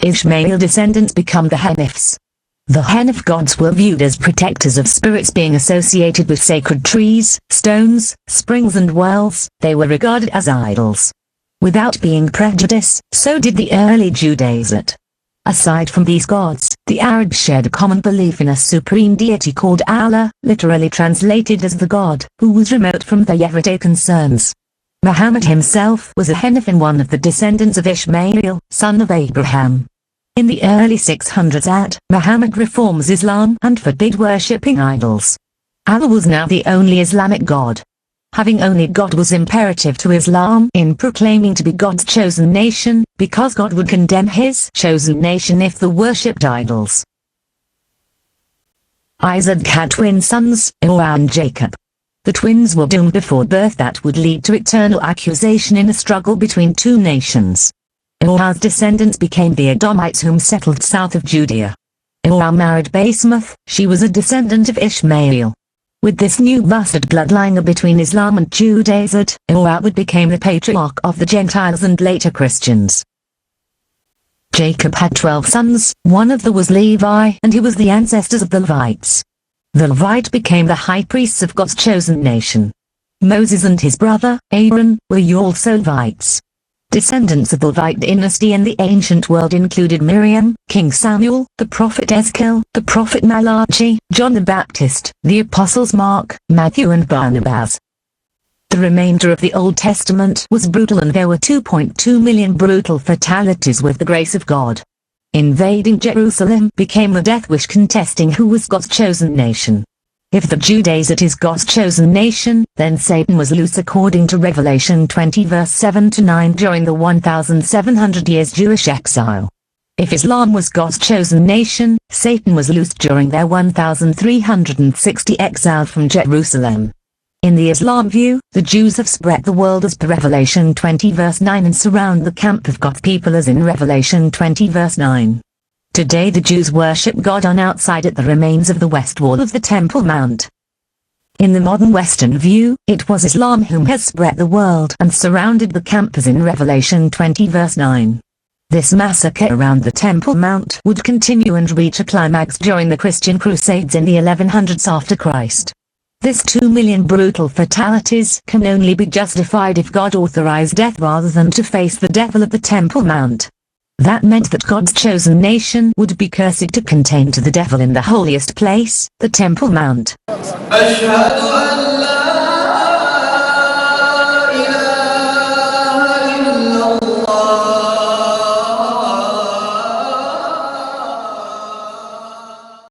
Ishmael descendants become the Hanifs. The Hanif gods were viewed as protectors of spirits, being associated with sacred trees, stones, springs and wells. They were regarded as idols. Without being prejudiced, so did the early Judaizers. Aside from these gods, the Arabs shared a common belief in a supreme deity called Allah, literally translated as the God, who was remote from their everyday concerns. Muhammad himself was a Hanif and one of the descendants of Ishmael, son of Abraham. In the early 600s Muhammad reforms Islam and forbade worshipping idols. Allah was now the only Islamic God. Having only God was imperative to Islam in proclaiming to be God's chosen nation, because God would condemn his chosen nation if they worshipped idols. Isaac had twin sons, Esau and Jacob. The twins were doomed before birth that would lead to eternal accusation in a struggle between two nations. Esau's descendants became the Edomites, whom settled south of Judea. Esau married Basemath. She was a descendant of Ishmael. With this new bastard bloodline between Islam and Judaism, Esau would become the patriarch of the Gentiles and later Christians. Jacob had 12 sons, one of them was Levi, and he was the ancestors of the Levites. The Levites became the high priests of God's chosen nation. Moses and his brother, Aaron, were also Levites. Descendants of the Levite dynasty in the ancient world included Miriam, King Samuel, the prophet Ezekiel, the prophet Malachi, John the Baptist, the apostles Mark, Matthew and Barnabas. The remainder of the Old Testament was brutal, and there were 2.2 million brutal fatalities with the grace of God. Invading Jerusalem became a death wish, contesting who was God's chosen nation. If the Judaizers is God's chosen nation, then Satan was loose according to Revelation 20 verse 7-9 during the 1700 years Jewish exile. If Islam was God's chosen nation, Satan was loosed during their 1360 exile from Jerusalem. In the Islam view, the Jews have spread the world as per Revelation 20 verse 9 and surround the camp of God's people as in Revelation 20 verse 9. Today the Jews worship God on outside at the remains of the west wall of the Temple Mount. In the modern Western view, it was Islam whom has spread the world and surrounded the camp as in Revelation 20 verse 9. This massacre around the Temple Mount would continue and reach a climax during the Christian Crusades in the 1100s after Christ. This 2 million brutal fatalities can only be justified if God authorized death rather than to face the devil at the Temple Mount. That meant that God's chosen nation would be cursed to contain to the devil in the holiest place, the Temple Mount.